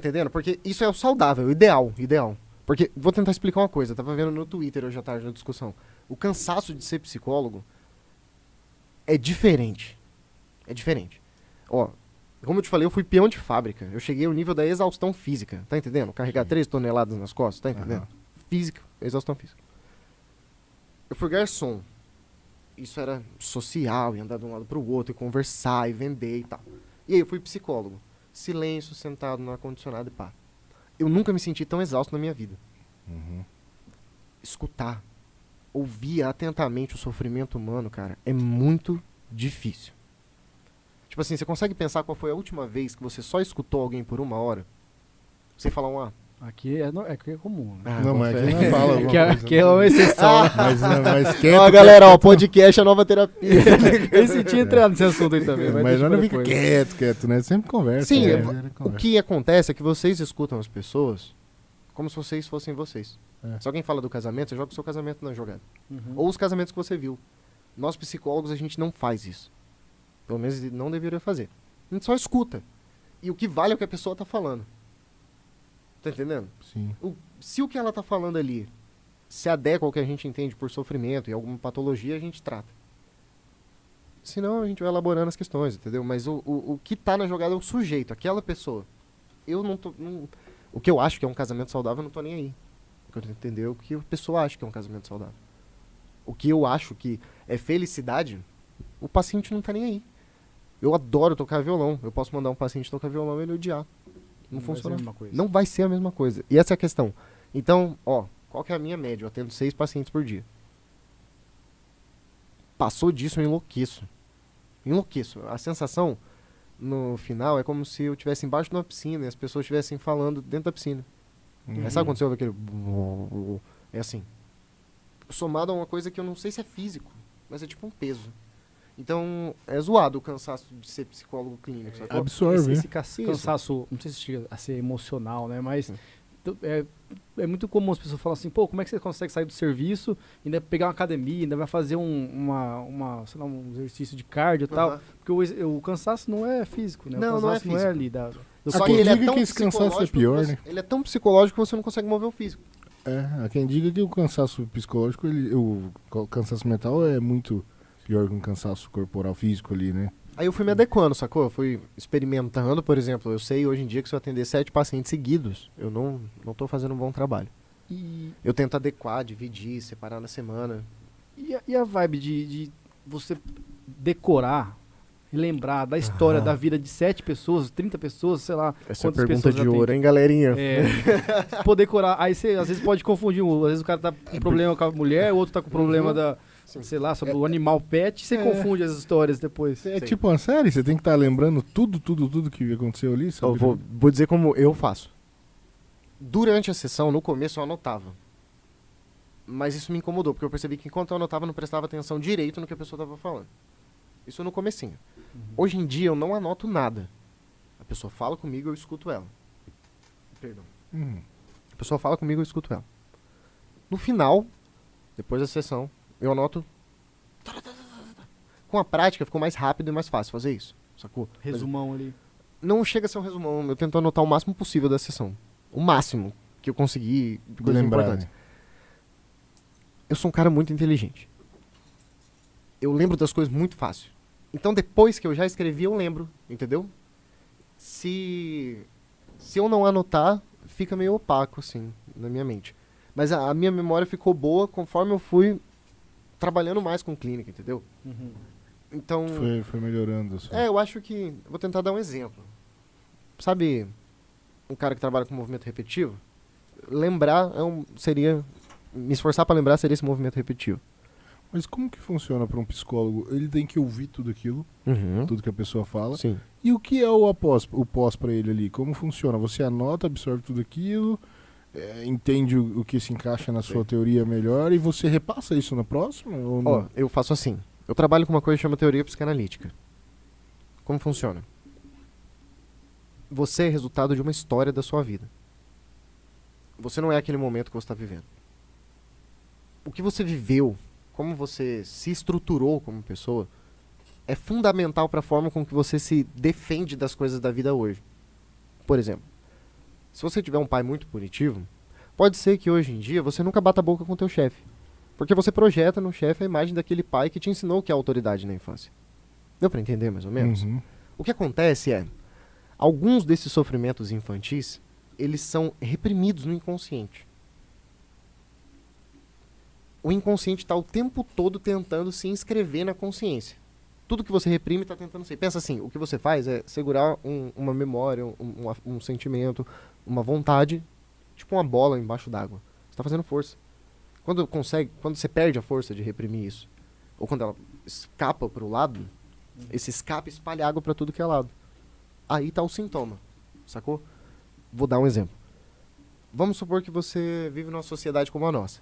Entendendo? Porque isso é o saudável, o ideal. Porque, vou tentar explicar uma coisa, eu tava vendo no Twitter hoje à tarde na discussão. O cansaço de ser psicólogo é diferente. É diferente. Ó, como eu te falei, eu fui peão de fábrica. Eu cheguei ao nível da exaustão física, tá entendendo? Carregar 3 toneladas nas costas, tá entendendo? Física, exaustão física. Eu fui garçom. Isso era social, e andar de um lado pro outro, e conversar, e vender e tal. E aí eu fui psicólogo. Silêncio, sentado no ar-condicionado e pá. Eu nunca me senti tão exausto na minha vida. Escutar, ouvir atentamente o sofrimento humano, cara, é muito difícil. Tipo assim, você consegue pensar qual foi a última vez que você só escutou alguém por 1 hora? Sem falar um Aqui é comum, né? Não, mas aqui não fala alguma coisa. Aqui é uma exceção. Mas quieto, ó, galera, ó, podcast é nova terapia. Eu senti entrar nesse assunto aí também. Mas não fica quieto, né? Sempre conversa. Sim, conversa. o que acontece é que vocês escutam as pessoas como se vocês fossem vocês. Se alguém fala do casamento, você joga o seu casamento na jogada. Ou os casamentos que você viu. Nós psicólogos, a gente não faz isso. Pelo menos não deveria fazer. A gente só escuta. E o que vale é o que a pessoa tá falando. Tá entendendo? Sim. Se o que ela tá falando ali se adequa ao que a gente entende por sofrimento e alguma patologia, a gente trata. Senão a gente vai elaborando as questões, entendeu? Mas o que tá na jogada é o sujeito, aquela pessoa. Eu não tô... o que eu acho que é um casamento saudável, eu não tô nem aí. Eu quero entender o que a pessoa acha que é um casamento saudável. O que eu acho que é felicidade, o paciente não tá nem aí. Eu adoro tocar violão. Eu posso mandar um paciente tocar violão e ele odiar. Não funciona. Não vai ser a mesma coisa. E essa é a questão. Então, ó, qual que é a minha média? Eu atendo 6 pacientes por dia. Passou disso, eu enlouqueço. A sensação, no final, é como se eu estivesse embaixo de uma piscina e as pessoas estivessem falando dentro da piscina. Sabe quando você ouve aquele... É assim. Somado a uma coisa que eu não sei se é físico, mas é tipo um peso. Então, é zoado o cansaço de ser psicólogo clínico. Sacou? Absorve. Esse cansaço, não sei se chega a ser emocional, né? Mas é muito comum as pessoas falam assim, pô, como é que você consegue sair do serviço, ainda pegar uma academia, ainda vai fazer sei lá, um exercício de cardio e tal. Porque o cansaço não é físico, né? Não, o cansaço não é físico. é ali Só que ele é diga tão que esse cansaço é pior, né? Ele é tão psicológico que você não consegue mover o físico. Há quem diga que o cansaço psicológico, o cansaço mental é muito pior que um cansaço corporal físico ali, né? Aí eu fui me adequando, sacou? Eu fui experimentando, por exemplo, eu sei hoje em dia que se eu atender 7 pacientes seguidos, eu não tô fazendo um bom trabalho. Eu tento adequar, dividir, separar na semana. E a vibe de você decorar e lembrar da história da vida de 7 pessoas, 30 pessoas, sei lá. Essa é a quantas pergunta pessoas de já tem. ouro, hein, galerinha? Poder decorar. Aí você às vezes pode confundir. Às vezes o cara tá com problema com a mulher, o outro tá com problema sei lá, sobre o animal pet, você confunde as histórias depois. É tipo uma série, você tem que estar lembrando tudo que aconteceu ali. Eu vou dizer como eu faço. Durante a sessão, no começo, eu anotava. Mas isso me incomodou, porque eu percebi que enquanto eu anotava, eu não prestava atenção direito no que a pessoa estava falando. Isso no comecinho. Hoje em dia, eu não anoto nada. A pessoa fala comigo, eu escuto ela. Perdão. A pessoa fala comigo, eu escuto ela. No final, depois da sessão, eu anoto. Com a prática, ficou mais rápido e mais fácil fazer isso. Sacou? Resumão ali. Não chega a ser um resumão. Eu tento anotar o máximo possível da sessão. O máximo que eu consegui de coisas importantes. Né? Eu sou um cara muito inteligente. Eu lembro das coisas muito fácil. Então, depois que eu já escrevi, eu lembro. Entendeu? Se eu não anotar, fica meio opaco, assim, na minha mente. Mas a minha memória ficou boa conforme eu fui trabalhando mais com clínica, entendeu? Então... Foi melhorando. Assim. Eu acho que... Vou tentar dar um exemplo. Sabe um cara que trabalha com movimento repetitivo? Lembrar seria... Me esforçar para lembrar seria esse movimento repetitivo. Mas como que funciona para um psicólogo? Ele tem que ouvir tudo aquilo, tudo que a pessoa fala. Sim. E o que é o pós para ele ali? Como funciona? Você anota, absorve tudo aquilo, entende o que se encaixa na sua teoria melhor e você repassa isso na próxima? Ou não? Eu faço assim. Eu trabalho com uma coisa que chama teoria psicanalítica. Como funciona? Você é resultado de uma história da sua vida. Você não é aquele momento que você está vivendo. O que você viveu, como você se estruturou como pessoa, é fundamental para a forma com que você se defende das coisas da vida hoje. Por exemplo, Se você tiver um pai muito punitivo, pode ser que hoje em dia você nunca bata a boca com teu chefe. Porque você projeta no chefe a imagem daquele pai que te ensinou o que é autoridade na infância. Deu pra entender mais ou menos? Uhum. O que acontece é, alguns desses sofrimentos infantis, eles são reprimidos no inconsciente. O inconsciente está o tempo todo tentando se inscrever na consciência. Tudo que você reprime está tentando ser. Pensa assim, o que você faz é segurar uma memória, um sentimento, uma vontade, tipo uma bola embaixo d'água. Você está fazendo força. Quando você perde a força de reprimir isso, ou quando ela escapa para o lado, esse escape espalha água para tudo que é lado. Aí está o sintoma, sacou? Vou dar um exemplo. Vamos supor que você vive numa sociedade como a nossa.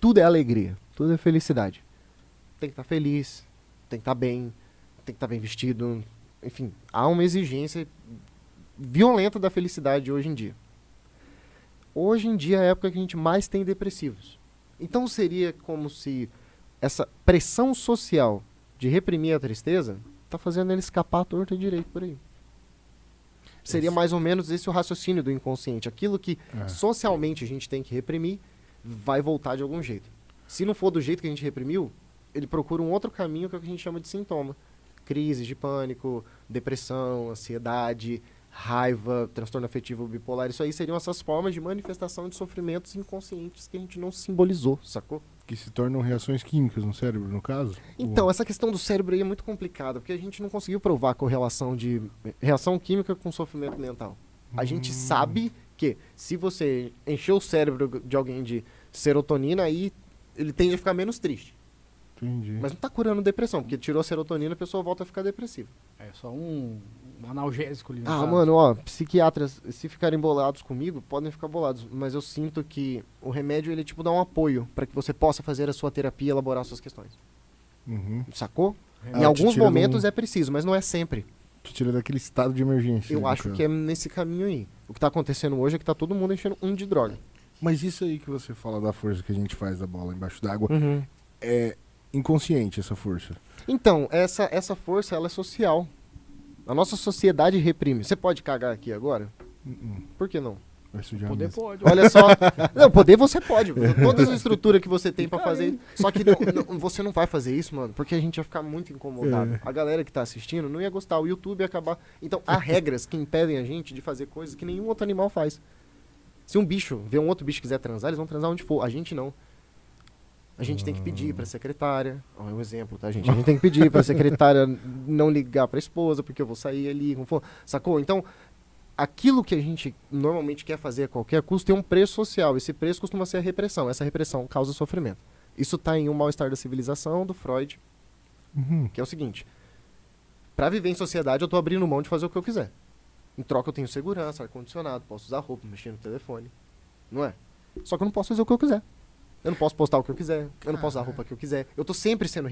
Tudo é alegria, tudo é felicidade. Tem que estar feliz, tem que estar bem, tem que estar bem vestido. Enfim, há uma exigência violenta da felicidade hoje em dia. Hoje em dia é a época que a gente mais tem depressivos. Então seria como se essa pressão social de reprimir a tristeza tá fazendo ele escapar à torta e direito por aí. Seria mais ou menos esse o raciocínio do inconsciente. Aquilo que socialmente a gente tem que reprimir vai voltar de algum jeito. Se não for do jeito que a gente reprimiu, ele procura um outro caminho que é o que a gente chama de sintoma. Crise de pânico, depressão, ansiedade, raiva, transtorno afetivo bipolar. Isso aí seriam essas formas de manifestação de sofrimentos inconscientes que a gente não simbolizou, sacou? Que se tornam reações químicas no cérebro, no caso? Então, essa questão do cérebro aí é muito complicada, porque a gente não conseguiu provar a correlação de reação química com sofrimento mental. A gente sabe que se você encher o cérebro de alguém de serotonina, aí ele tende a ficar menos triste. Entendi. Mas não tá curando depressão, porque tirou a serotonina, a pessoa volta a ficar depressiva. É só um analgésico ali. no Ah, caso. mano, ó, psiquiatras, se ficarem bolados comigo, podem ficar bolados, mas eu sinto que o remédio, ele tipo dá um apoio pra que você possa fazer a sua terapia e elaborar suas questões. Uhum. Sacou? É. Em te alguns tira momentos do- é preciso, mas não é sempre. Te tira daquele estado de emergência. Eu no acho caso. que é nesse caminho aí. O que tá acontecendo hoje é que tá todo mundo enchendo de droga. Mas isso aí que você fala da força que a gente faz da bola embaixo d'água, é inconsciente essa força. Então, essa força, ela é social. A nossa sociedade reprime. Você pode cagar aqui agora? Por que não? Vai sujar a Poder mesa. pode. Olha só. Não, poder você pode. Todas as estruturas que você tem pra fazer. Só que você não vai fazer isso, mano, porque a gente ia ficar muito incomodado. É. A galera que tá assistindo não ia gostar. O YouTube ia acabar. Então, há regras que impedem a gente de fazer coisas que nenhum outro animal faz. Se um bicho vê um outro bicho que quiser transar, eles vão transar onde for. A gente não. A gente tem que pedir pra secretária. Ó, é um exemplo, tá, gente? A gente tem que pedir pra secretária não ligar pra esposa, porque eu vou sair ali. Como for. Sacou? Então, aquilo que a gente normalmente quer fazer a qualquer custo tem um preço social. Esse preço costuma ser a repressão. Essa repressão causa sofrimento. Isso tá em Um Mal-Estar da Civilização, do Freud, Uhum. que é o seguinte. Pra viver em sociedade, eu tô abrindo mão de fazer o que eu quiser. Em troca, eu tenho segurança, ar-condicionado, posso usar roupa, mexer no telefone. Não é? Só que eu não posso fazer o que eu quiser. Eu não posso postar o que eu quiser. Eu não posso usar a roupa que eu quiser. Eu tô sempre sendo